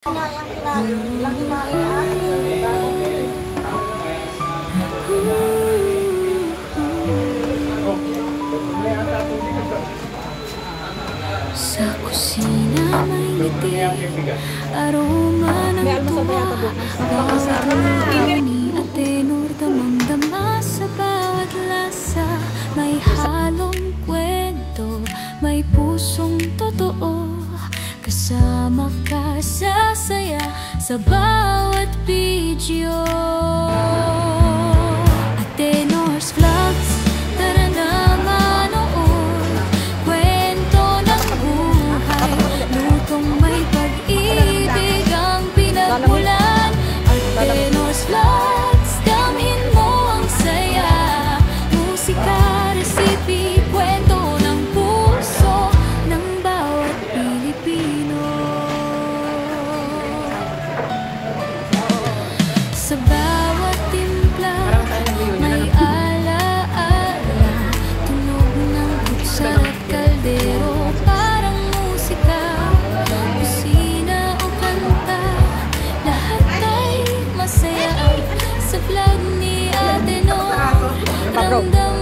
Sa kusina may ngiti, aroma ng tuwa, bawat ni Ate Nur, damang-dama sa bawat lasa. May halong kwento, may pusong totoo, kasama ka sa saya sa bawat video. Ate Nur's Vlogs, tara na manood, kwento ng buhay, lutong may pag-ibig ang pinagmulan. Ate Nur's Vlogs, damhin mo ang saya, musika, resipi, kwento ng puso ng bawat Pilipino. Sa bawat timpla may ala-ala, tunog ng kutsara at kaldero, parang musika, kusina o kanta, lahat ay masaya. Sa vlog ni Ate Nur, ramdam